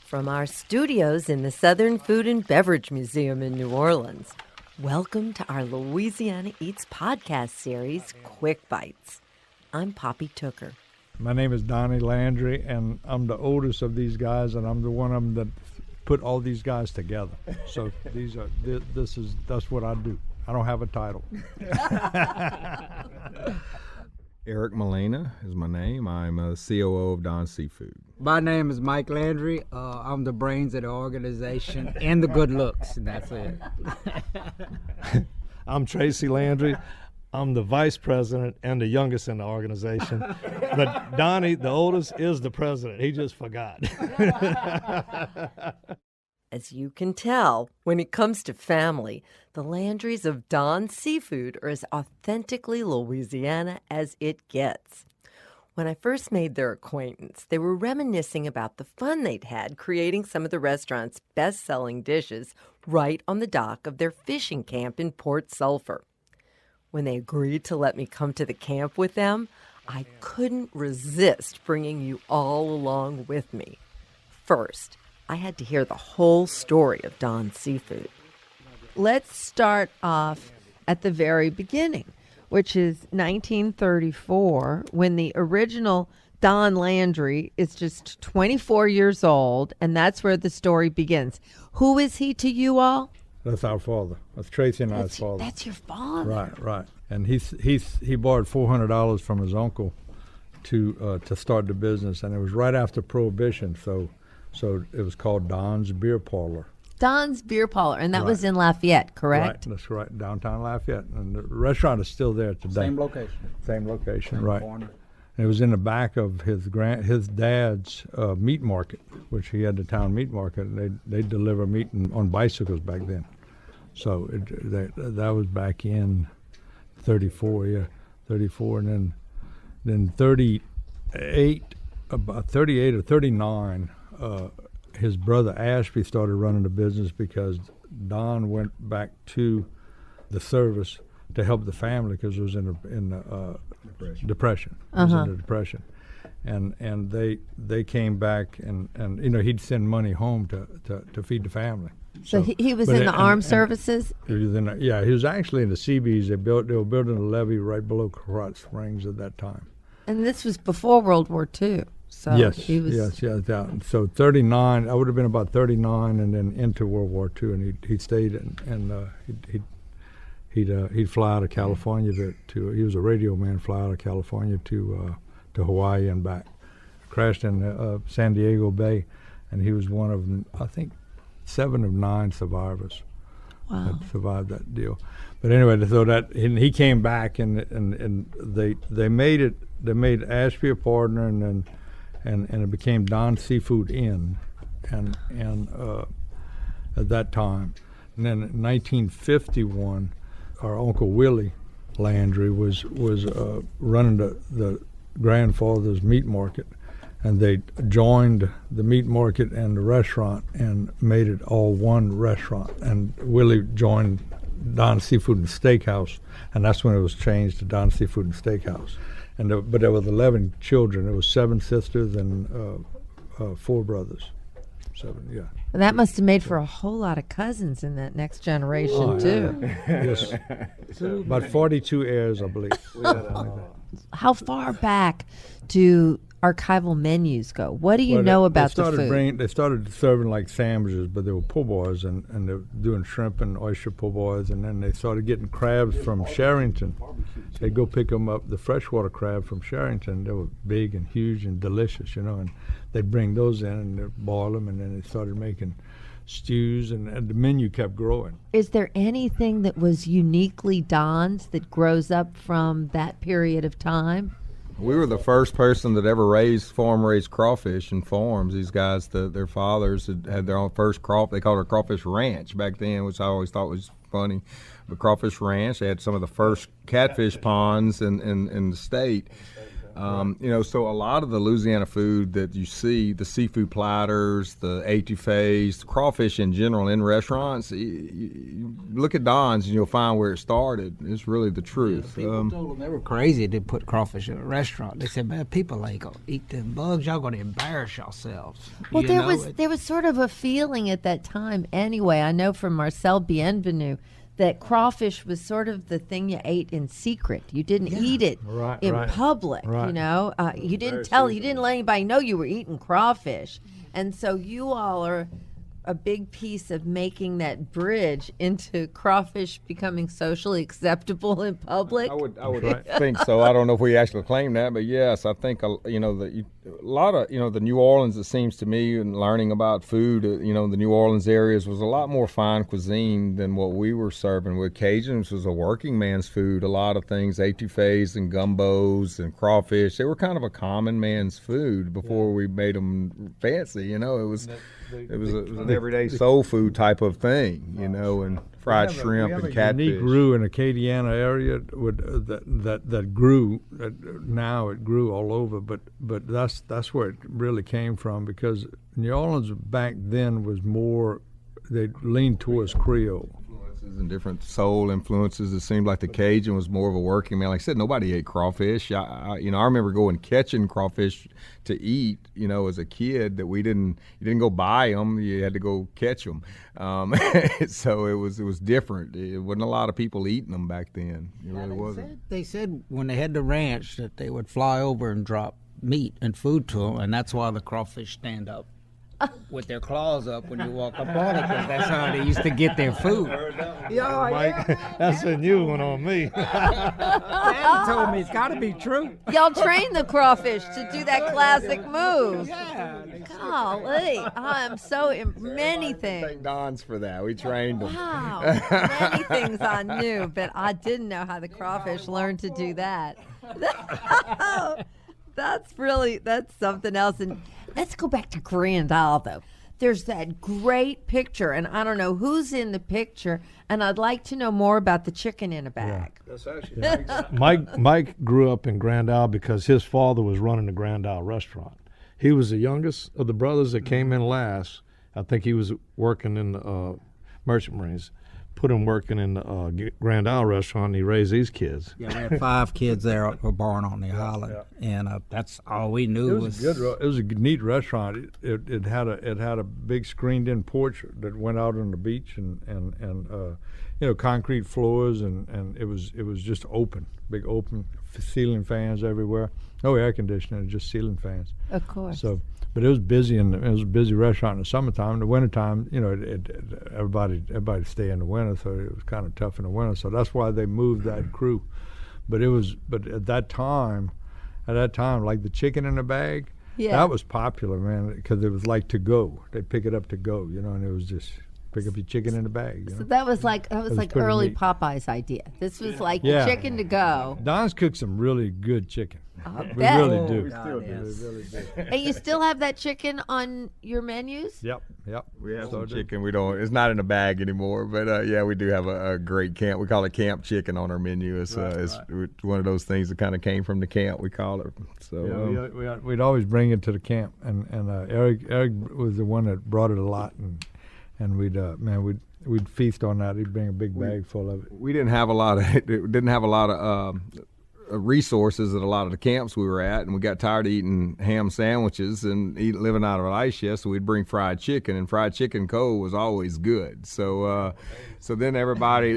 From our studios in the Southern Food and Beverage Museum in New Orleans, welcome to our Louisiana Eats podcast series, Quick Bites. I'm Poppy Tooker. My name is Donnie Landry, and I'm the oldest of these guys, and I'm the one of them that put all these guys together. So that's what I do. I don't have a title. Eric Molina is my name. I'm a COO of Don Seafood. My name is Mike Landry. I'm the brains of the organization and the good looks, and that's it. I'm Tracy Landry. I'm the vice president and the youngest in the organization. But Donnie, the oldest, is the president. He just forgot. As you can tell, when it comes to family, the Landrys of Don Seafood are as authentically Louisiana as it gets. When I first made their acquaintance, they were reminiscing about the fun they'd had creating some of the restaurant's best-selling dishes right on the dock of their fishing camp in Port Sulphur. When they agreed to let me come to the camp with them, I couldn't resist bringing you all along with me. First, I had to hear the whole story of Don Seafood. Let's start off at the very beginning, which is 1934, when the original Don Landry is just 24 years old, and that's where the story begins. Who is he to you all? That's our father. That's Tracy and I's father. That's your father. Right. And he borrowed $400 from his uncle to start the business, and it was right after Prohibition, so it was called Don's Beer Parlor. Don's Beer Parlor, and that was in Lafayette, correct? Right, that's right, downtown Lafayette. And the restaurant is still there today. Same location. Same right. Corner. And it was in the back of his dad's meat market, which he had the town meat market. And they deliver meat on bicycles back then. So that was back in 34, 34. And then 38 or 39, his brother Ashby started running the business because Don went back to the service to help the family because it was in the depression. It was in the depression, and they came back and he'd send money home to feed the family. So he was in the armed services. He was actually in the Seabees. They were building a levee right below Carrot Springs at that time. And this was before World War II. So yes. So 39, I would have been about 39, and then into World War II, and he stayed, and he'd fly out of California to he was a radio man, fly out of California to Hawaii and back. Crashed in San Diego Bay, and he was one of, I think, 7 of 9 survivors. Wow. That survived that deal. But anyway, so that he came back, and they made Ashby a partner, and it became Don Seafood Inn, and at that time. And then in 1951, our Uncle Willie Landry was running the grandfather's meat market, and they joined the meat market and the restaurant and made it all one restaurant. And Willie joined Don Seafood and Steakhouse, and that's when it was changed to Don Seafood and Steakhouse. But there was 11 children. There was 7 sisters and 4 brothers. 7, yeah. Well, that must have made for a whole lot of cousins in that next generation, too. Yes. About 42 heirs, I believe. How far back do archival menus go? What do you know about the food? They started serving like sandwiches, but they were po' boys, and they were doing shrimp and oyster po' boys, and then they started getting crabs from Sherrington. They'd go pick them up, the freshwater crab from Sherrington. They were big and huge and delicious, and they'd bring those in and they'd boil them, and then they started making stews, and the menu kept growing. Is there anything that was uniquely Don's that grows up from that period of time? We were the first person that ever farm-raised crawfish in farms. These guys, their fathers had their own first they called it a crawfish ranch back then, which I always thought was funny. But crawfish ranch, they had some of the first catfish ponds in the state. So a lot of the Louisiana food that you see, the seafood platters, the etouffees, the crawfish in general in restaurants, you look at Don's and you'll find where it started. It's really the truth. People told them they were crazy to put crawfish in a restaurant. They said, man, people ain't going to eat them bugs. Y'all going to embarrass yourselves. Well, there was sort of a feeling at that time anyway. I know from Marcel Bienvenu that crawfish was sort of the thing you ate in secret. You didn't eat it in public, Right. you know. You didn't let anybody know you were eating crawfish. And so you all are a big piece of making that bridge into crawfish becoming socially acceptable in public. I would think so. I don't know if we actually claim that, but yes, I think a lot of the New Orleans. It seems to me, and learning about food, the New Orleans areas was a lot more fine cuisine than what we were serving. With Cajuns was a working man's food. A lot of things, etouffees and gumbos and crawfish, they were kind of a common man's food before we made them fancy. It was an everyday soul food type of thing, and fried shrimp and catfish. Unique grew in Acadiana area that grew. Now it grew all over, but that's where it really came from, because New Orleans back then was more. They leaned towards Creole. And different soul influences. It seemed like the Cajun was more of a working man. Like I said, nobody ate crawfish. I remember going catching crawfish to eat. As a kid, that you didn't go buy them. You had to go catch them. So it was different. It wasn't a lot of people eating them back then. It really wasn't. They said when they had the ranch that they would fly over and drop meat and food to them, and that's why the crawfish stand up with their claws up when you walk up on it, because that's how they used to get their food. Mike, that's a new one on me. Daddy told me it's got to be true. Y'all train the crawfish to do that classic move. Yeah. Golly, I'm so many things. Thank Don's for that. We trained them. Wow, many things I knew, but I didn't know how the crawfish learned to do that. That's something else. And let's go back to Grand Isle, though. There's that great picture, and I don't know who's in the picture, and I'd like to know more about the chicken in a bag. Yeah. Mike grew up in Grand Isle because his father was running the Grand Isle restaurant. He was the youngest of the brothers that came in last. I think he was working in the Merchant Marines. Put him working in the Grand Isle restaurant, and he raised these kids. Yeah, we had 5 kids there were born on the island, and that's all we knew was. It was a neat restaurant. It had a big screened-in porch that went out on the beach, and concrete floors, and it was just open, big open, ceiling fans everywhere. No air conditioning, just ceiling fans. Of course. So, but it was busy, and it was a busy restaurant in the summertime. In the wintertime, everybody stay in the winter, so it was kind of tough in the winter. So that's why they moved that crew. But at that time, like the chicken in a bag, that was popular, man, because it was like to go. They'd pick it up to go, and it was just pick up your chicken in a bag. So that was like early neat. Popeye's idea. This was like chicken to go. Don's cooked some really good chicken. We bet. really do. We still do. We really do. And you still have that chicken on your menus? Yep. We have some chicken. We don't. It's not in a bag anymore, but we do have a great camp. We call it camp chicken on our menu. It's one of those things that kind of came from the camp. We call it. So we'd always bring it to the camp, and Eric was the one that brought it a lot, and we'd feast on that. He'd bring a big bag full of it. We didn't have a lot of resources at a lot of the camps we were at, and we got tired of eating ham sandwiches and living out of an ice chest, so we'd bring fried chicken, and fried chicken cold was always good. So then everybody,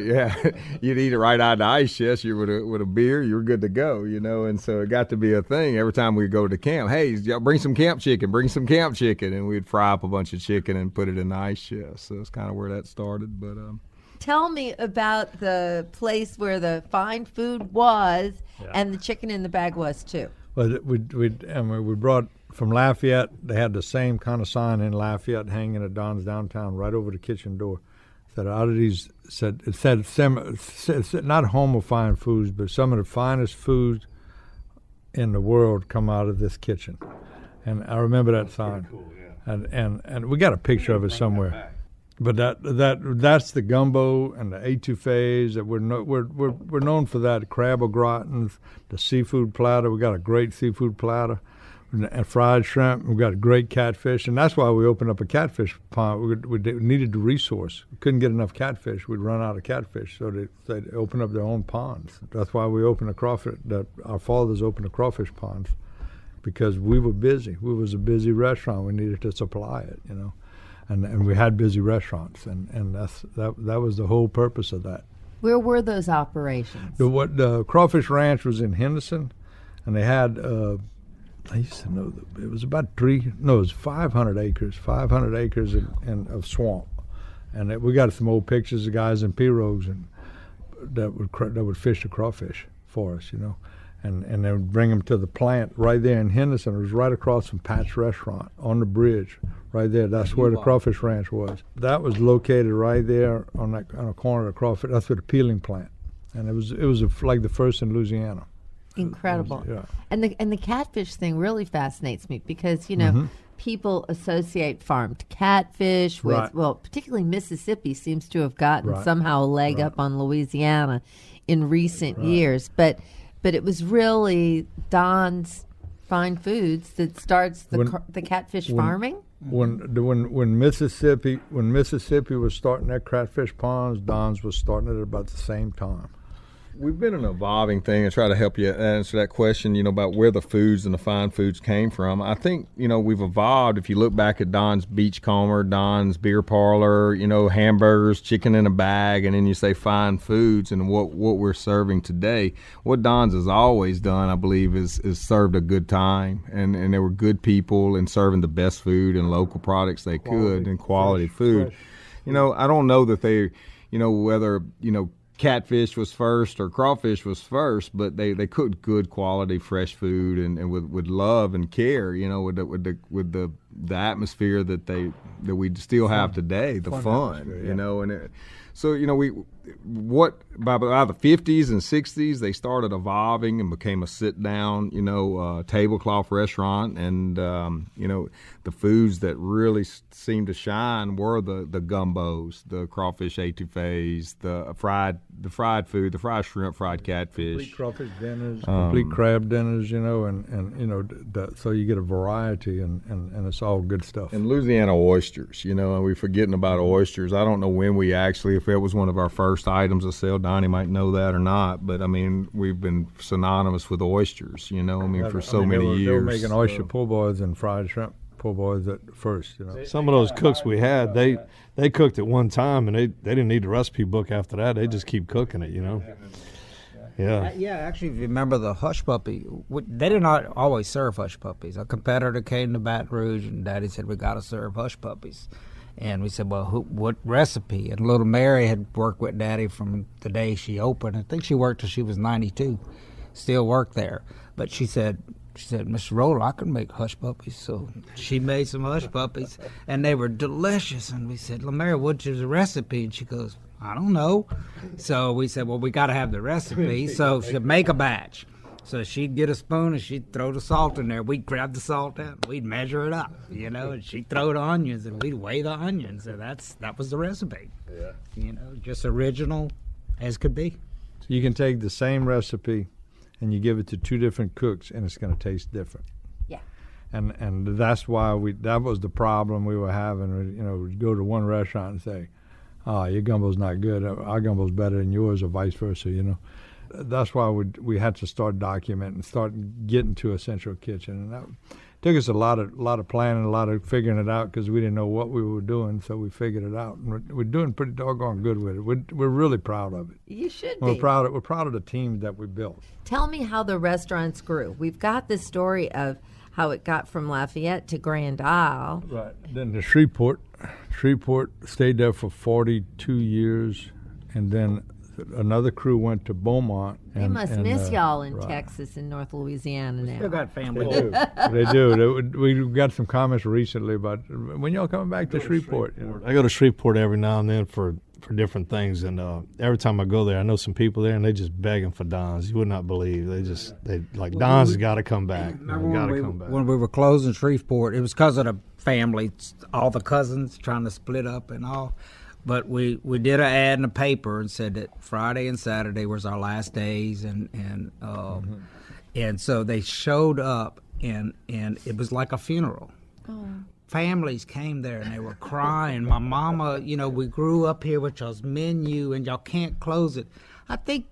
you'd eat it right out of the ice chest. You with a beer, you were good to go, and so it got to be a thing. Every time we go to camp, hey, y'all bring some camp chicken, and we'd fry up a bunch of chicken and put it in the ice chest. So that's kind of where that started, but. Tell me about the place where the fine food was and the chicken in the bag was too. Well, we brought from Lafayette. They had the same kind of sign in Lafayette hanging at Don's downtown, right over the kitchen door. Said out of these, it said not home of fine foods, but some of the finest foods in the world come out of this kitchen. And I remember that sign. Cool, and we got a picture of it somewhere. But that's the gumbo and the etouffees that we're known for that. Crab au gratin, the seafood platter. We got a great seafood platter, and fried shrimp. We got a great catfish, and that's why we opened up a catfish pond. We needed the resource. We couldn't get enough catfish. We'd run out of catfish, so they'd open up their own ponds. That's why we opened a crawfish. Our fathers opened a crawfish ponds, because we were busy. We was a busy restaurant. We needed to supply it, you know. And we had busy restaurants, and that was the whole purpose of that. Where were those operations? The Crawfish Ranch was in Henderson, and they had I used to know it was about it was 500 acres, of swamp, and we got some old pictures of guys in pirogues and that would fish the crawfish for us, you know. And they would bring them to the plant right there in Henderson. It was right across from Pat's Restaurant on the bridge, right there. That's where the Crawfish Ranch was. That was located right there on a corner of the Crawfish. That's where the peeling plant, and it was like the first in Louisiana. Incredible. Yeah. And the catfish thing really fascinates me because, you know, people associate farmed catfish with, Right. well, particularly Mississippi seems to have gotten Right. somehow a leg up on Louisiana in recent years. But it was really Don's Fine Foods that starts the catfish farming? When Mississippi was starting their catfish ponds, Don's was starting it at about the same time. We've been an evolving thing and try to help you answer that question, you know, about where the foods and the fine foods came from. I think, you know, we've evolved. If you look back at Don's Beachcomber, Don's Beer Parlor, you know, hamburgers, chicken in a bag, and then you say fine foods and what we're serving today. What Don's has always done, I believe, is served a good time, and they were good people and serving the best food and local products they could and quality food. You know, I don't know that they, you know, whether, you know, catfish was first or crawfish was first, but they cooked good quality fresh food and with love and care, you know, with the atmosphere that we still have today, the fun, you know, and so, you know, by the 50s and 60s, they started evolving and became a sit-down, you know, tablecloth restaurant. And, you know, the foods that really seemed to shine were the gumbos, the crawfish etouffees, the fried food, the fried shrimp, fried catfish. Complete crawfish dinners, complete crab dinners, you know, and you know, so you get a variety, and it's all good stuff. And Louisiana oysters, you know, and we're forgetting about oysters. I don't know when we actually, if it was one of our first items to sell, Donnie might know that or not, but I mean, we've been synonymous with oysters, you know, I mean, for so many years. They were making oyster po' boys and fried shrimp po' boys at first, you know. Some of those cooks we had, they cooked it one time, and they didn't need the recipe book after that. They just keep cooking it, you know. Yeah. Yeah, actually, if you remember the hush puppy, they did not always serve hush puppies. A competitor came to Baton Rouge, and Daddy said, we got to serve hush puppies. And we said, well, what recipe? And little Mary had worked with Daddy from the day she opened. I think she worked till she was 92, still worked there. But she said, Mr. Roller, I can make hush puppies. So she made some hush puppies, and they were delicious. And we said, Mary, what's the recipe? And she goes, I don't know. So we said, well, we got to have the recipe. So she'd make a batch. So she'd get a spoon and she'd throw the salt in there. We'd grab the salt out, we'd measure it up, you know, and she'd throw the onions and we'd weigh the onions. And that was the recipe. Yeah. You know, just original as could be. So you can take the same recipe and you give it to two different cooks and it's going to taste different. Yeah. And that's why that was the problem we were having. You know, we'd go to one restaurant and say, oh, your gumbo's not good. Our gumbo's better than yours, or vice versa, you know. That's why we had to start documenting, start getting to a central kitchen, and that took us a lot of planning, a lot of figuring it out, because we didn't know what we were doing, so we figured it out, and we're doing pretty doggone good with it. We're really proud of it. You should We're be. proud of the team that we built. Tell me how the restaurants grew. We've got this story of how it got from Lafayette to Grand Isle. Right. Then to Shreveport stayed there for 42 years, and then another crew went to Beaumont. They must miss y'all in right. Texas and North Louisiana now. Still got family. They do. We got some comments recently about when y'all coming back to Shreveport. You know? I go to Shreveport every now and then for different things, and every time I go there, I know some people there, and they just begging for Don's. You would not believe. They like Don's has got to come back. Remember when we were closing Shreveport, it was because of family, all the cousins trying to split up and all. But we did an ad in the paper and said that Friday and Saturday was our last days, and so they showed up, and it was like a funeral. Oh. Families came there and they were crying. My mama, we grew up here with y'all's menu and y'all can't close it. I think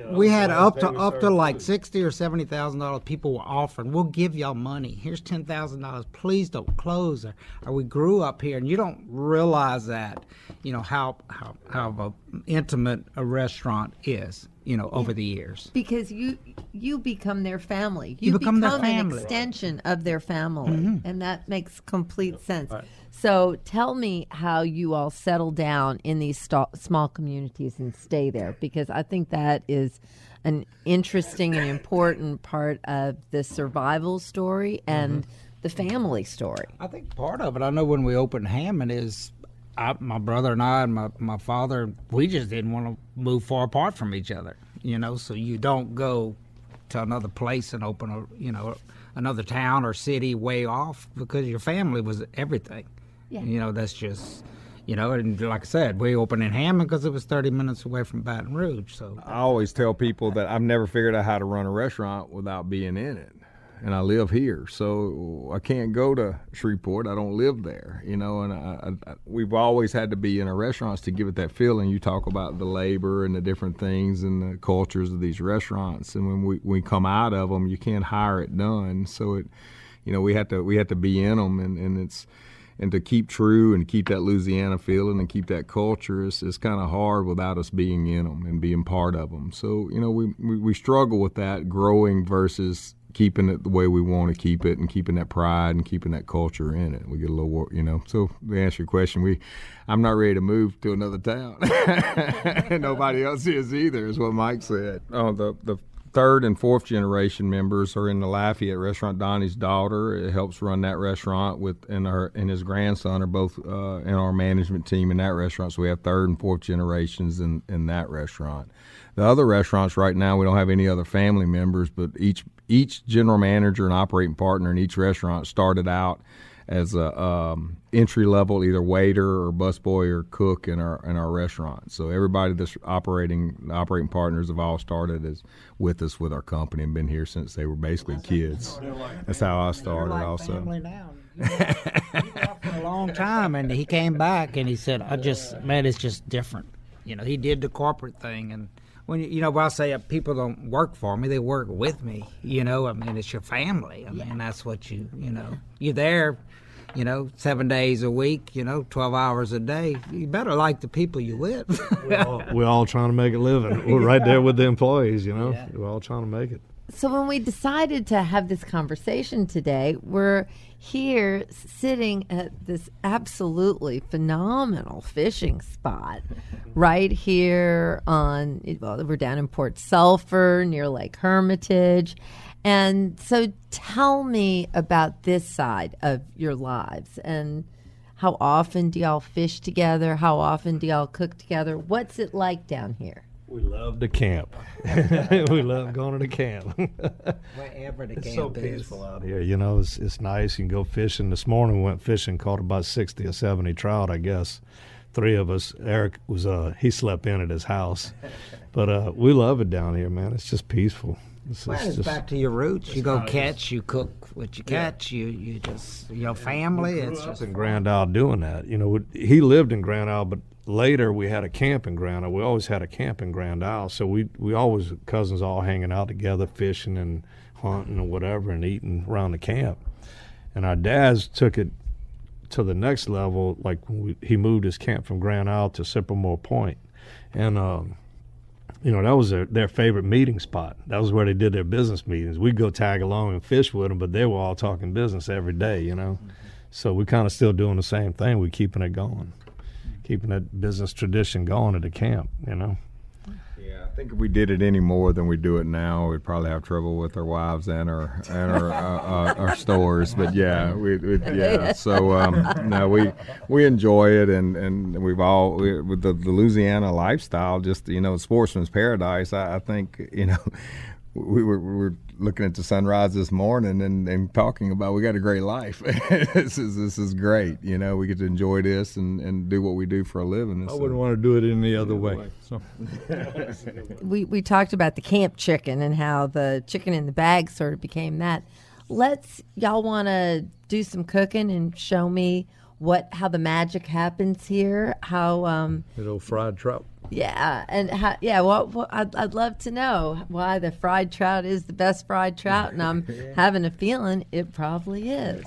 we had up to like $60,000 or $70,000 people were offering. We'll give y'all money. Here's $10,000. Please don't close. Or we grew up here, and you don't realize that, how intimate a restaurant is, over the years. Because you become their family. You become their an family. extension of their family, and that makes complete sense. Right. So tell me how you all settle down in these small communities and stay there, because I think that is an interesting and important part of the survival story and the family story. I think part of it, I know when we opened Hammond is my brother and I and my father, we just didn't want to move far apart from each other, so you don't go to another place and open another town or city way off, because your family was everything. Yeah. That's just, and like I said, we opened in Hammond because it was 30 minutes away from Baton Rouge. So I always tell people that I've never figured out how to run a restaurant without being in it. And I live here, so I can't go to Shreveport. I don't live there, and we've always had to be in our restaurants to give it that feeling. You talk about the labor and the different things and the cultures of these restaurants, and when we come out of them, you can't hire it done. So we have to be in them, and to keep true and keep that Louisiana feeling and keep that culture is kind of hard without us being in them and being part of them. So, we struggle with that, growing versus keeping it the way we want to keep it and keeping that pride and keeping that culture in it. We get a little, So to answer your question, I'm not ready to move to another town. And nobody else is either, is what Mike said. The third and fourth generation members are in the Lafayette restaurant. Donnie's daughter helps run that restaurant and his grandson are both in our management team in that restaurant. So we have third and fourth generations in that restaurant. The other restaurants right now, we don't have any other family members, but each general manager and operating partner in each restaurant started out as a entry level, either waiter or busboy or cook in our restaurant. So everybody that's operating partners have all started with us with our company and been here since they were basically kids. That's how I started. Like also. Family now. You left for a long time, and he came back and he said, it's just different. He did the corporate thing, and when I say people don't work for me, they work with me. It's your family. That's what you're there. 7 days a week, 12 hours a day. You better like the people you with. We're all trying to make a living. We're right there with the employees, Yeah. We're all trying to make it. So when we decided to have this conversation today, we're here sitting at this absolutely phenomenal fishing spot right here we're down in Port Sulphur near Lake Hermitage. And so tell me about this side of your lives, and how often do y'all fish together? How often do y'all cook together? What's it like down here? We love to camp. We love going to the camp. Wherever the camp it's so peaceful out here. It's nice. You can go fishing. This morning we went fishing, caught about 60 or 70 trout, I guess. 3 of us. Eric he slept in at his house. But we love it down here, man. It's just peaceful. It's back to your roots. You go catch, you cook what you catch, you just, your family. It's just in Grand Isle doing that. He lived in Grand Isle, but later we had a camp in Grand Isle. We always had a camp in Grand Isle, so we always, cousins all hanging out together, fishing and hunting or whatever, and eating around the camp. And our dads took it to the next level, like when he moved his camp from Grand Isle to Sycamore Point. And that was their favorite meeting spot. That was where they did their business meetings. We'd go tag along and fish with them, but they were all talking business every day, Mm-hmm. So we kind of still doing the same thing. We're keeping it going, keeping that business tradition going at the camp, Yeah, I think if we did it any more than we do it now, we'd probably have trouble with our wives and our stores. But yeah, So no, we enjoy it, and we've all with the Louisiana lifestyle. Just sportsman's paradise. I think we were looking at the sunrise this morning and talking about we got a great life. This is great. You know, we get to enjoy this and do what we do for a living. I wouldn't want to do it any other way. So. We talked about the camp chicken and how the chicken in the bag sort of became that. Y'all want to do some cooking and show me how the magic happens here? How Little fried trout. Yeah, and I'd love to know why the fried trout is the best fried trout, and I'm having a feeling it probably is.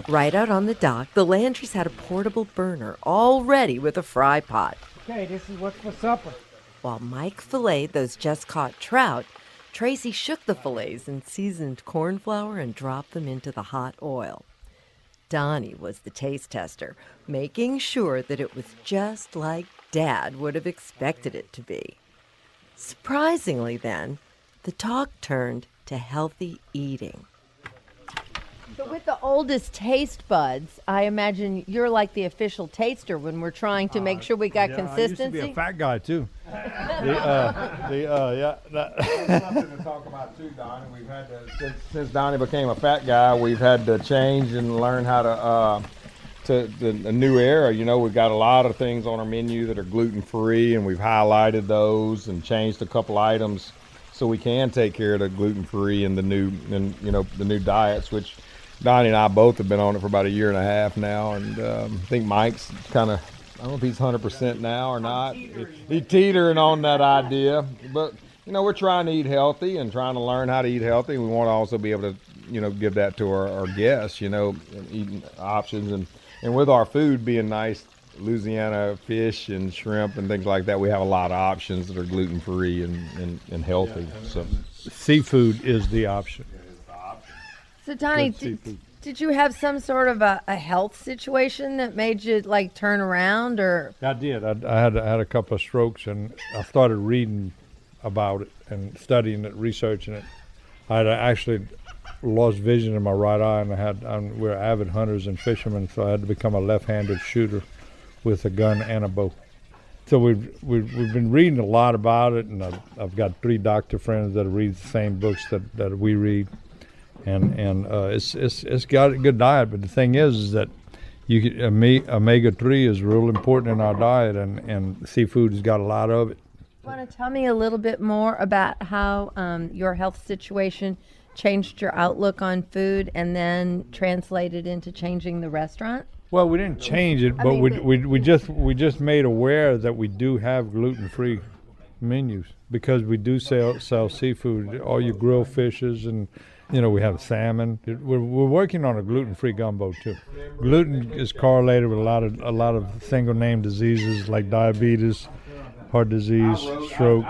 Right out on the dock, the Landrys had a portable burner all ready with a fry pot. Okay, this is what's for supper. While Mike filleted those just caught trout, Tracy shook the fillets in seasoned corn flour and dropped them into the hot oil. Donnie was the taste tester, making sure that it was just like Dad would have expected it to be. Surprisingly, then, the talk turned to healthy eating. So with the oldest taste buds, I imagine you're like the official taster when we're trying to make sure we got consistency. I used to be a fat guy, too. That's something to talk about too, Donnie. We've had to, since Donnie became a fat guy, we've had to change and learn how to a new era. You know, we've got a lot of things on our menu that are gluten-free, and we've highlighted those and changed a couple items so we can take care of the gluten-free and the new diets, which Donnie and I both have been on it for about a year and a half now, and I think Mike's kind of, I don't know if he's 100% now or not. He's teetering on that idea, but you know, we're trying to eat healthy and trying to learn how to eat healthy. We want to also be able to, you know, give that to our guests, you know, eating options and with our food being nice, Louisiana fish and shrimp and things like that, we have a lot of options that are gluten-free and healthy. So Seafood is the option. So Donnie, did you have some sort of a health situation that made you like turn around, or? I did. I had a couple of strokes, and I started reading about it and studying it, researching it. I had actually lost vision in my right eye, and we're avid hunters and fishermen, so I had to become a left-handed shooter with a gun and a bow. So we've been reading a lot about it, and I've got 3 doctor friends that read the same books that we read. And it's got a good diet, but the thing is that omega-3 is real important in our diet, and seafood has got a lot of it. Want to tell me a little bit more about how your health situation changed your outlook on food and then translated into changing the restaurant? Well, we didn't change it, but we just made aware that we do have gluten-free menus because we do sell seafood, all your grilled fishes, and you know, we have salmon. We're working on a gluten-free gumbo too. Gluten is correlated with a lot of single-name diseases like diabetes, heart disease, stroke.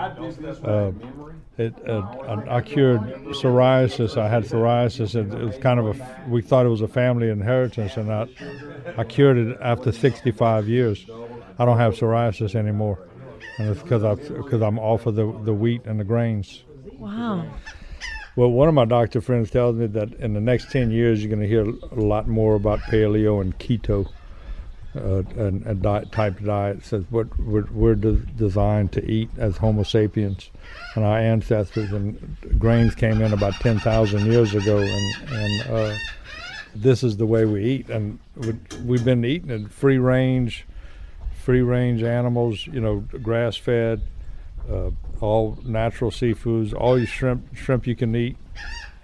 I cured psoriasis. I had psoriasis. It was kind of we thought it was a family inheritance, and I cured it after 65 years. I don't have psoriasis anymore, and it's because I'm off of the wheat and the grains. Wow. Well, one of my doctor friends tells me that in the next 10 years, you're going to hear a lot more about paleo and keto and type diets. That's what we're designed to eat as Homo sapiens. And our ancestors and grains came in about 10,000 years ago, and this is the way we eat. And we've been eating it free range animals, you know, grass-fed, all natural seafoods, all your shrimp you can eat,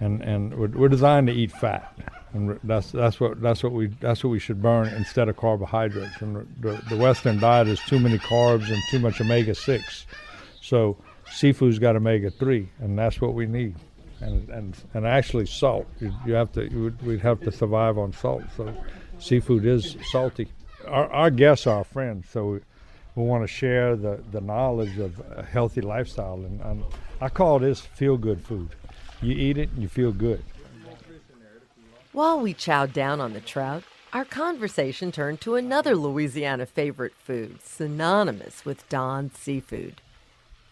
and we're designed to eat fat, and that's what we should burn instead of carbohydrates. And the Western diet is too many carbs and too much omega-6, so seafood's got omega-3, and that's what we need. And actually salt. We'd have to survive on salt, so seafood is salty. Our guests are our friends, so we want to share the knowledge of a healthy lifestyle, and I call this feel-good food. You eat it and you feel good. While we chowed down on the trout, our conversation turned to another Louisiana favorite food, synonymous with Don's seafood,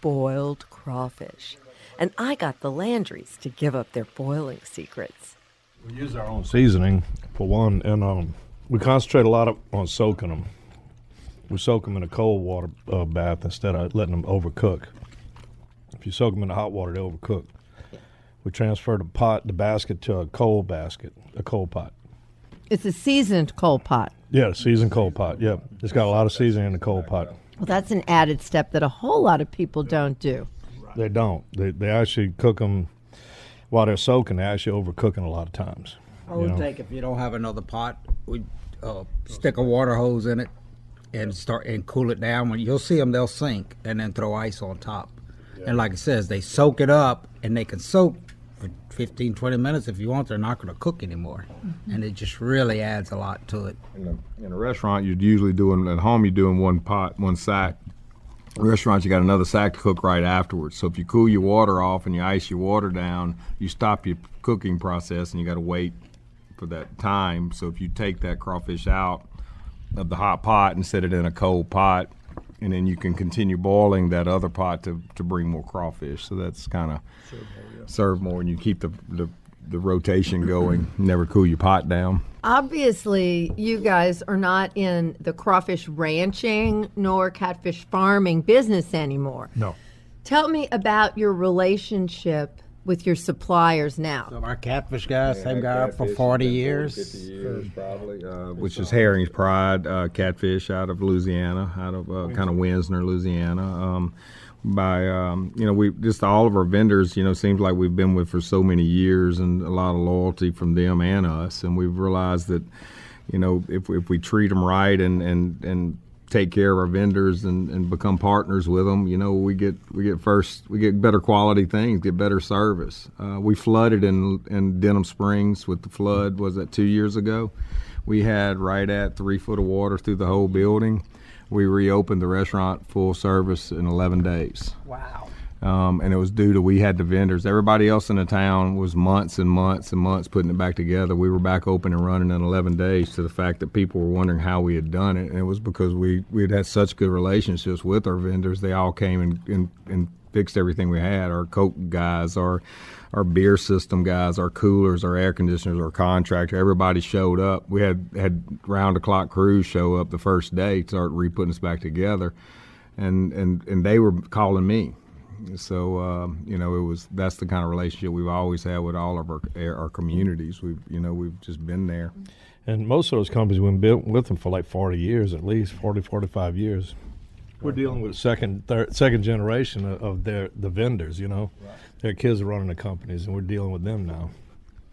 boiled crawfish. And I got the Landrys to give up their boiling secrets. We use our own seasoning, for one, and we concentrate a lot on soaking them. We soak them in a cold water bath instead of letting them overcook. If you soak them in the hot water, they overcook. We transfer the basket to a coal basket, a coal pot. It's a seasoned coal pot. Yeah, seasoned coal pot. Yep, it's got a lot of seasoning in the coal pot. Well, that's an added step that a whole lot of people don't do. They don't. They actually cook them while they're soaking. They actually overcooking a lot of times. I would think if you don't have another pot, we stick a water hose in it and start and cool it down. When you'll see them, they'll sink, and then throw ice on top. Yeah. And like it says, they soak it up, and they can soak for 15, 20 minutes if you want. They're not going to cook anymore, and it just really adds a lot to it. In a restaurant, you'd usually doing at home. You're doing one pot, one sack. In restaurants, you got another sack to cook right afterwards. So if you cool your water off and you ice your water down, you stop your cooking process, and you got to wait for that time. So if you take that crawfish out of the hot pot and set it in a cold pot, and then you can continue boiling that other pot to bring more crawfish. So that's kind of serve more, and you keep the rotation going. Never cool your pot down. Obviously, you guys are not in the crawfish ranching nor catfish farming business anymore. No. Tell me about your relationship with your suppliers now. So our catfish guy, same guy up for 40 years. 50 years probably, which is Herring's Pride, catfish out of Louisiana, out of kind of Winsner, Louisiana. We just all of our vendors, seems like we've been with for so many years, and a lot of loyalty from them and us. And we've realized that, if we treat them right and take care of our vendors and become partners with them, we get better quality things, get better service. We flooded in Denham Springs with the flood. Was that 2 years ago? We had right at 3 foot of water through the whole building. We reopened the restaurant full service in 11 days. Wow. And it was due to we had the vendors. Everybody else in the town was months and months and months putting it back together. We were back open and running in 11 days, to the fact that people were wondering how we had done it. And it was because we had such good relationships with our vendors. They all came and fixed everything we had. Our Coke guys, our beer system guys, our coolers, our air conditioners, our contractor, everybody showed up. We had round-the-clock crews show up the first day to start re-putting us back together. And they were calling me. So that's the kind of relationship we've always had with all of our communities. We've just been there. And most of those companies, we've been with them for like 40 years, at least 40, 45 years. We're dealing with second generation of the vendors. Right. Their kids are running the companies, and we're dealing with them now.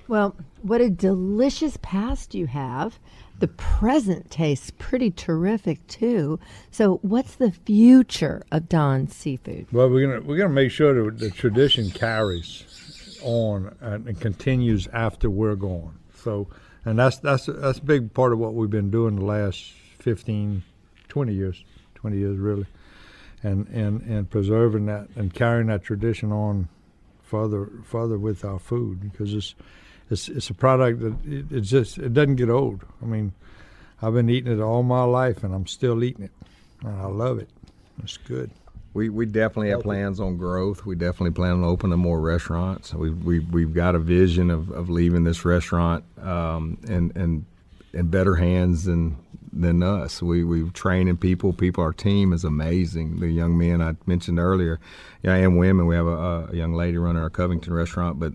Well, what a delicious past you have. The present tastes pretty terrific too. So, what's the future of Don's Seafood? Well, we're gonna make sure that the tradition carries on and continues after we're gone. So, and that's a big part of what we've been doing the last 15, 20 years really, and preserving that and carrying that tradition on further with our food, because it's a product that it doesn't get old. I mean, I've been eating it all my life, and I'm still eating it, and I love it. It's good. We definitely have plans on growth. We definitely plan on opening more restaurants. We've got a vision of leaving this restaurant in better hands than us. We're training people. Our team is amazing. The young men I mentioned earlier, and women. We have a young lady running our Covington restaurant, but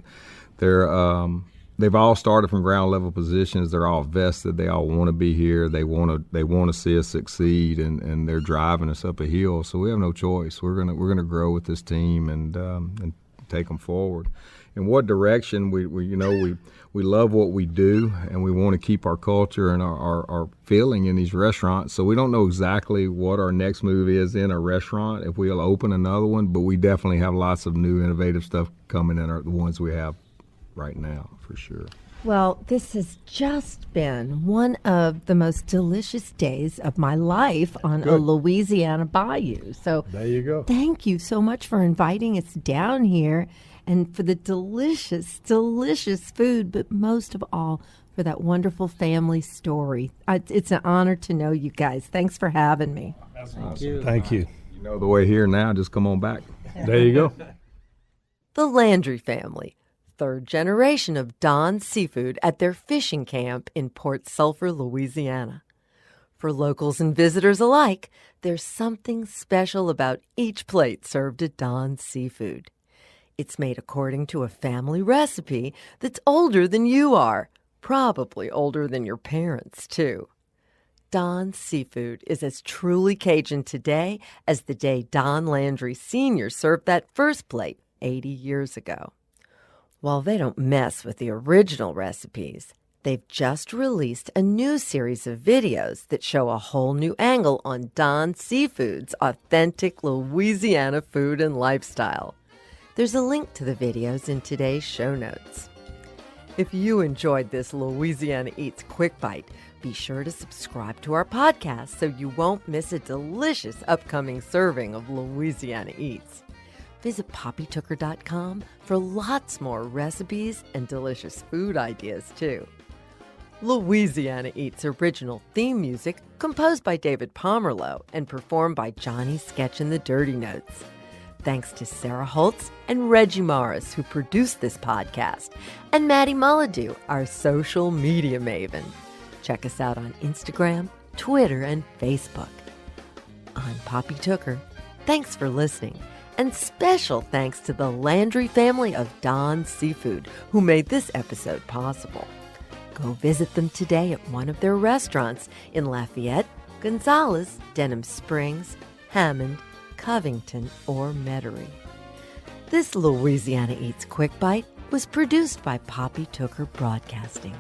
they've all started from ground level positions. They're all vested. They all want to be here. They want to see us succeed, and they're driving us up a hill. So we have no choice. We're gonna grow with this team and take them forward. In what direction? We love what we do, and we want to keep our culture and our feeling in these restaurants. So we don't know exactly what our next move is in a restaurant, if we'll open another one, but we definitely have lots of new innovative stuff coming in the ones we have right now, for sure. Well, this has just been one of the most delicious days of my life on a Louisiana bayou. So there you go. Thank you so much for inviting us down here, and for the delicious, delicious food, but most of all, for that wonderful family story. It's an honor to know you guys. Thanks for having me. Thank you. Thank you. You know the way here now. Just come on back. There you go. The Landry family, third generation of Don's Seafood at their fishing camp in Port Sulphur, Louisiana. For locals and visitors alike, there's something special about each plate served at Don's Seafood. It's made according to a family recipe that's older than you are, probably older than your parents, too. Don's Seafood is as truly Cajun today as the day Don Landry Sr. served that first plate 80 years ago. While they don't mess with the original recipes, they've just released a new series of videos that show a whole new angle on Don Seafood's authentic Louisiana food and lifestyle. There's a link to the videos in today's show notes. If you enjoyed this Louisiana Eats Quick Bite, be sure to subscribe to our podcast so you won't miss a delicious upcoming serving of Louisiana Eats. Visit poppytooker.com for lots more recipes and delicious food ideas, too. Louisiana Eats original theme music composed by David Pomerleau and performed by Johnny Sketch and the Dirty Notes. Thanks to Sarah Holtz and Reggie Morris, who produced this podcast, and Maddie Mullidew, our social media maven. Check us out on Instagram, Twitter, and Facebook. I'm Poppy Tooker. Thanks for listening. And special thanks to the Landry family of Don's Seafood, who made this episode possible. Go visit them today at one of their restaurants in Lafayette, Gonzales, Denham Springs, Hammond, Covington, or Metairie. This Louisiana Eats Quick Bite was produced by Poppy Tooker Broadcasting.